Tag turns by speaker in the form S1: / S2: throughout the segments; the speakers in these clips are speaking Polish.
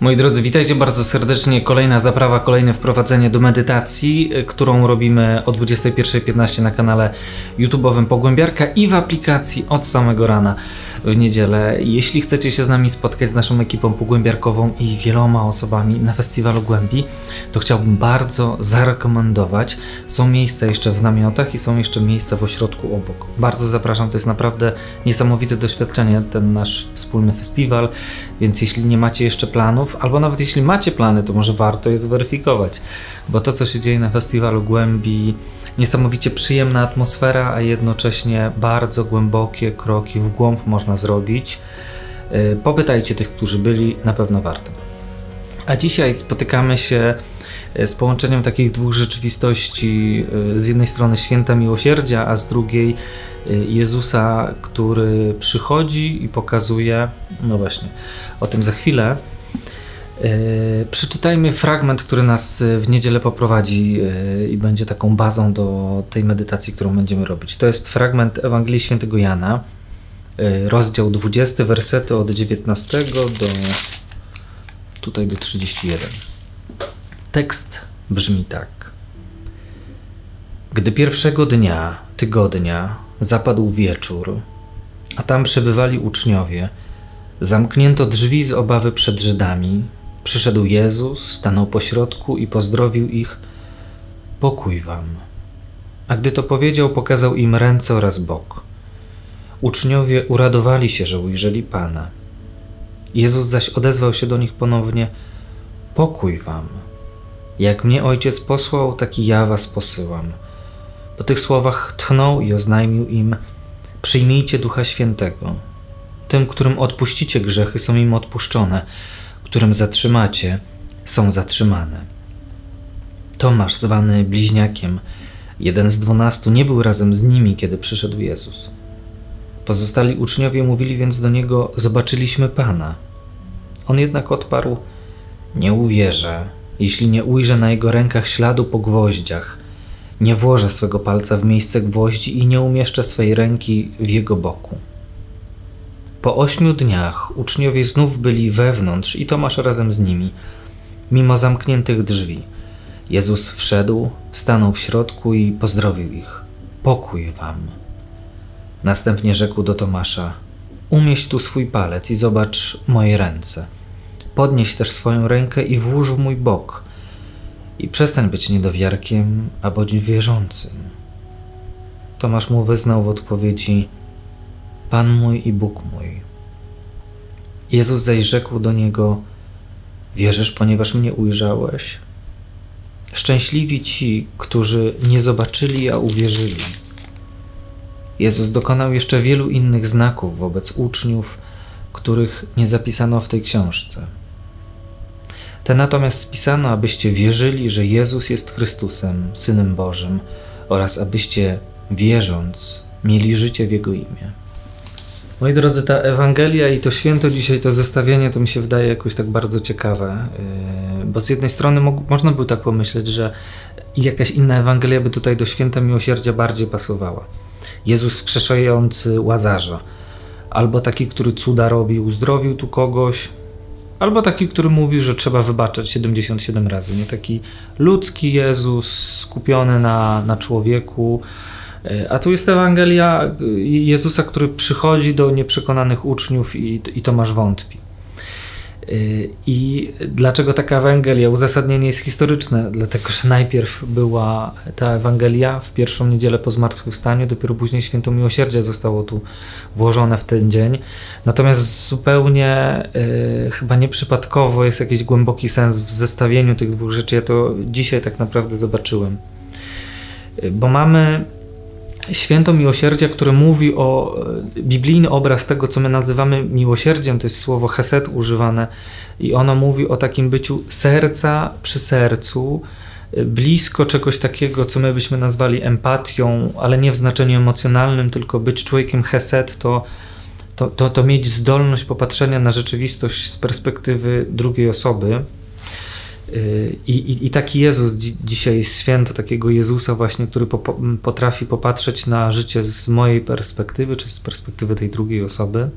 S1: Moi drodzy, witajcie bardzo serdecznie. Kolejna zaprawa, kolejne wprowadzenie do medytacji, którą robimy o 21:15 na kanale YouTube'owym Pogłębiarka i w aplikacji od samego rana w niedzielę. Jeśli chcecie się z nami spotkać, z naszą ekipą pogłębiarkową i wieloma osobami na Festiwalu Głębi, to chciałbym bardzo zarekomendować. Są miejsca jeszcze w namiotach i są jeszcze miejsca w ośrodku obok. Bardzo zapraszam, to jest naprawdę niesamowite doświadczenie, ten nasz wspólny festiwal, więc jeśli nie macie jeszcze planów, albo nawet jeśli macie plany, to może warto je zweryfikować, bo to, co się dzieje na Festiwalu Głębi, niesamowicie przyjemna atmosfera, a jednocześnie bardzo głębokie kroki w głąb można zrobić. Popytajcie tych, którzy byli, na pewno warto. A dzisiaj spotykamy się z połączeniem takich dwóch rzeczywistości, z jednej strony święta miłosierdzia, a z drugiej Jezusa, który przychodzi i pokazuje, no właśnie, o tym za chwilę. Przeczytajmy fragment, który nas w niedzielę poprowadzi i będzie taką bazą do tej medytacji, którą będziemy robić. To jest fragment Ewangelii Świętego Jana, rozdział 20, wersety od 19 do 31. Tekst brzmi tak. Gdy pierwszego dnia tygodnia zapadł wieczór, a tam przebywali uczniowie, zamknięto drzwi z obawy przed Żydami. Przyszedł Jezus, stanął pośrodku i pozdrowił ich: pokój wam. A gdy to powiedział, pokazał im ręce oraz bok. Uczniowie uradowali się, że ujrzeli Pana. Jezus zaś odezwał się do nich ponownie: pokój wam. Jak mnie Ojciec posłał, tak i ja was posyłam. Po tych słowach tchnął i oznajmił im: przyjmijcie Ducha Świętego. Tym, którym odpuścicie grzechy, są im odpuszczone, którym zatrzymacie, są zatrzymane. Tomasz, zwany Bliźniakiem, jeden z 12, nie był razem z nimi, kiedy przyszedł Jezus. Pozostali uczniowie mówili więc do Niego: zobaczyliśmy Pana. On jednak odparł: nie uwierzę, jeśli nie ujrzę na Jego rękach śladu po gwoździach, nie włożę swego palca w miejsce gwoździ i nie umieszczę swej ręki w Jego boku. Po 8 dniach uczniowie znów byli wewnątrz i Tomasz razem z nimi, mimo zamkniętych drzwi. Jezus wszedł, stanął w środku i pozdrowił ich: pokój wam. Następnie rzekł do Tomasza: umieść tu swój palec i zobacz moje ręce. Podnieś też swoją rękę i włóż w mój bok. I przestań być niedowiarkiem, a bądź wierzącym. Tomasz mu wyznał w odpowiedzi: Pan mój i Bóg mój. Jezus zaś rzekł do niego: wierzysz, ponieważ mnie ujrzałeś? Szczęśliwi ci, którzy nie zobaczyli, a uwierzyli. Jezus dokonał jeszcze wielu innych znaków wobec uczniów, których nie zapisano w tej książce. Te natomiast spisano, abyście wierzyli, że Jezus jest Chrystusem, Synem Bożym, oraz abyście, wierząc, mieli życie w Jego imię. Moi drodzy, ta Ewangelia i to święto dzisiaj, to zestawienie, to mi się wydaje jakoś tak bardzo ciekawe, bo z jednej strony można by tak pomyśleć, że jakaś inna Ewangelia by tutaj do święta miłosierdzia bardziej pasowała. Jezus wskrzeszający Łazarza, albo taki, który cuda robi, uzdrowił tu kogoś, albo taki, który mówi, że trzeba wybaczać 77 razy. Nie taki ludzki Jezus skupiony na człowieku. A tu jest Ewangelia Jezusa, który przychodzi do nieprzekonanych uczniów i Tomasz wątpi. I dlaczego taka Ewangelia? Uzasadnienie jest historyczne, dlatego że najpierw była ta Ewangelia w pierwszą niedzielę po zmartwychwstaniu, dopiero później święto miłosierdzia zostało tu włożone w ten dzień. Natomiast zupełnie chyba nieprzypadkowo jest jakiś głęboki sens w zestawieniu tych dwóch rzeczy. Ja to dzisiaj tak naprawdę zobaczyłem. Bo mamy święto miłosierdzia, które mówi o biblijny obraz tego, co my nazywamy miłosierdziem, to jest słowo chesed używane i ono mówi o takim byciu serca przy sercu, blisko czegoś takiego, co my byśmy nazwali empatią, ale nie w znaczeniu emocjonalnym, tylko być człowiekiem chesed to mieć zdolność popatrzenia na rzeczywistość z perspektywy drugiej osoby. I taki Jezus dzisiaj jest święto takiego Jezusa właśnie, który potrafi popatrzeć na życie z mojej perspektywy, czy z perspektywy tej drugiej osoby.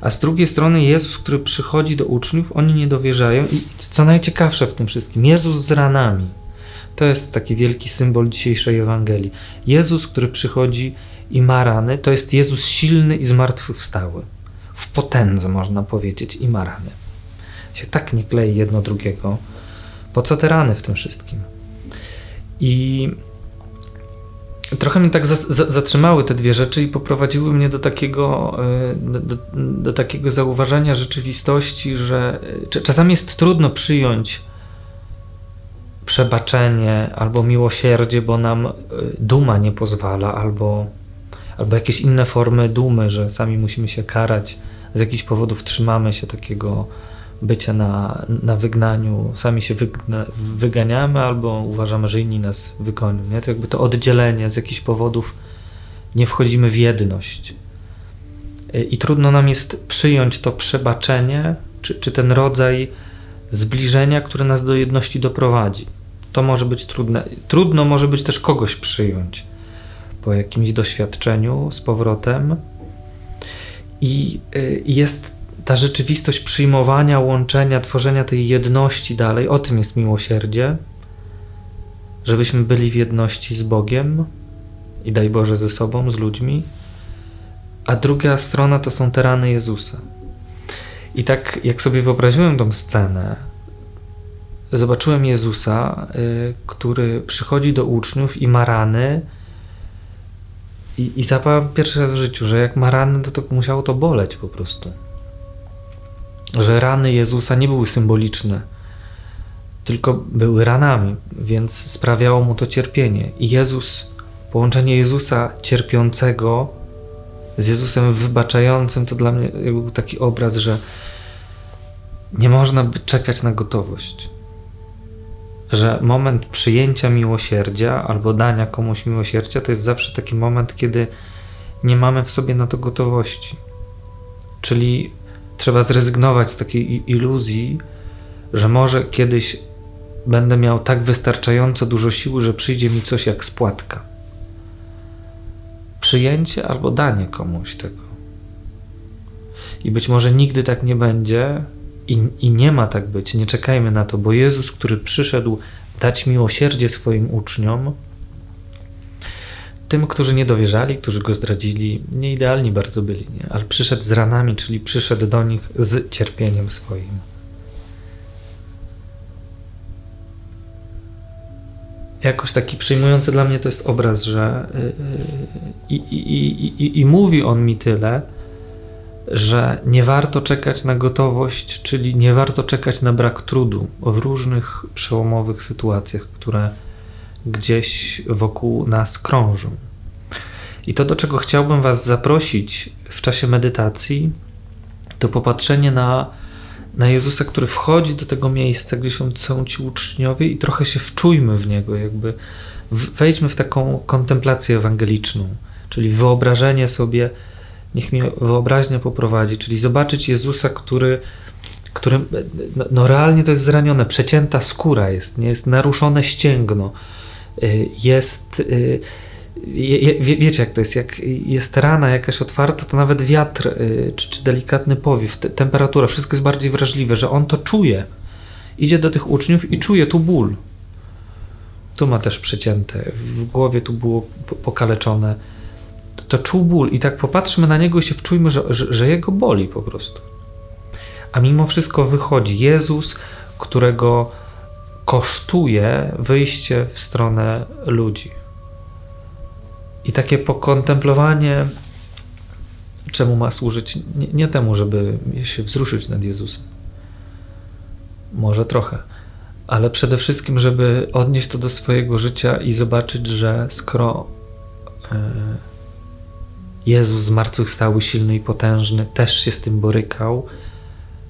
S1: A z drugiej strony Jezus, który przychodzi do uczniów, oni nie dowierzają i co najciekawsze w tym wszystkim, Jezus z ranami. To jest taki wielki symbol dzisiejszej Ewangelii. Jezus, który przychodzi i ma rany, to jest Jezus silny i zmartwychwstały. W potędze, można powiedzieć, i ma rany. Się tak nie klei jedno drugiego. Po co te rany w tym wszystkim? I trochę mnie tak zatrzymały te dwie rzeczy i poprowadziły mnie do takiego zauważenia rzeczywistości, że czasami jest trudno przyjąć przebaczenie albo miłosierdzie, bo nam duma nie pozwala, albo jakieś inne formy dumy, że sami musimy się karać, z jakichś powodów trzymamy się takiego bycia na wygnaniu, sami się wyganiamy albo uważamy, że inni nas wygonią. Nie? To jakby to oddzielenie, z jakichś powodów nie wchodzimy w jedność. I trudno nam jest przyjąć to przebaczenie, czy ten rodzaj zbliżenia, które nas do jedności doprowadzi. To może być trudne. Trudno może być też kogoś przyjąć po jakimś doświadczeniu z powrotem. I jest ta rzeczywistość przyjmowania, łączenia, tworzenia tej jedności dalej. O tym jest miłosierdzie. Żebyśmy byli w jedności z Bogiem i daj Boże ze sobą, z ludźmi. A druga strona to są te rany Jezusa. I tak jak sobie wyobraziłem tą scenę, zobaczyłem Jezusa, który przychodzi do uczniów i ma rany. I zapałem pierwszy raz w życiu, że jak ma rany, to musiało to boleć po prostu. Że rany Jezusa nie były symboliczne, tylko były ranami, więc sprawiało mu to cierpienie. I Jezus, połączenie Jezusa cierpiącego z Jezusem wybaczającym, to dla mnie był taki obraz, że nie można czekać na gotowość. Że moment przyjęcia miłosierdzia albo dania komuś miłosierdzia to jest zawsze taki moment, kiedy nie mamy w sobie na to gotowości. Czyli trzeba zrezygnować z takiej iluzji, że może kiedyś będę miał tak wystarczająco dużo siły, że przyjdzie mi coś jak spłatka. Przyjęcie albo danie komuś tego. I być może nigdy tak nie będzie i nie ma tak być. Nie czekajmy na to, bo Jezus, który przyszedł dać miłosierdzie swoim uczniom, tym, którzy nie dowierzali, którzy go zdradzili, nieidealni bardzo byli, nie? Ale przyszedł z ranami, czyli przyszedł do nich z cierpieniem swoim. Jakoś taki przyjmujący dla mnie to jest obraz, że i mówi on mi tyle, że nie warto czekać na gotowość, czyli nie warto czekać na brak trudu w różnych przełomowych sytuacjach, które gdzieś wokół nas krążą. I to, do czego chciałbym was zaprosić w czasie medytacji, to popatrzenie na Jezusa, który wchodzi do tego miejsca, gdzie są ci uczniowie i trochę się wczujmy w Niego, jakby wejdźmy w taką kontemplację ewangeliczną, czyli wyobrażenie sobie, niech mnie wyobraźnia poprowadzi, czyli zobaczyć Jezusa, który realnie to jest zranione, przecięta skóra jest, nie jest naruszone ścięgno, jest, wiecie jak to jest, jak jest rana jakaś otwarta, to nawet wiatr czy delikatny powiew, temperatura, wszystko jest bardziej wrażliwe, że on to czuje. Idzie do tych uczniów i czuje tu ból. Tu ma też przecięte, w głowie tu było pokaleczone. To czuł ból i tak popatrzmy na niego i się wczujmy, że jego boli po prostu. A mimo wszystko wychodzi Jezus, którego kosztuje wyjście w stronę ludzi. I takie pokontemplowanie, czemu ma służyć? Nie temu, żeby się wzruszyć nad Jezusem. Może trochę. Ale przede wszystkim, żeby odnieść to do swojego życia i zobaczyć, że skoro Jezus zmartwychwstały, silny i potężny, też się z tym borykał,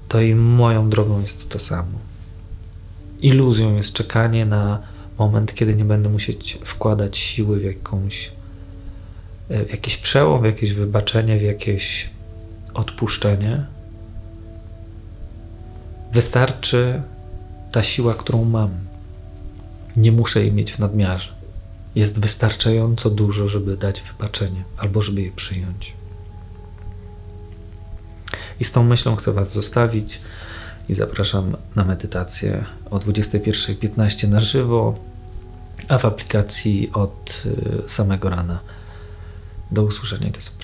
S1: to i moją drogą jest to samo. Iluzją jest czekanie na moment, kiedy nie będę musieć wkładać siły w jakiś przełom, w jakieś wybaczenie, w jakieś odpuszczenie. Wystarczy ta siła, którą mam. Nie muszę jej mieć w nadmiarze. Jest wystarczająco dużo, żeby dać wybaczenie albo żeby je przyjąć. I z tą myślą chcę Was zostawić i zapraszam na medytację o 21:15 na żywo, a w aplikacji od samego rana. Do usłyszenia, to jest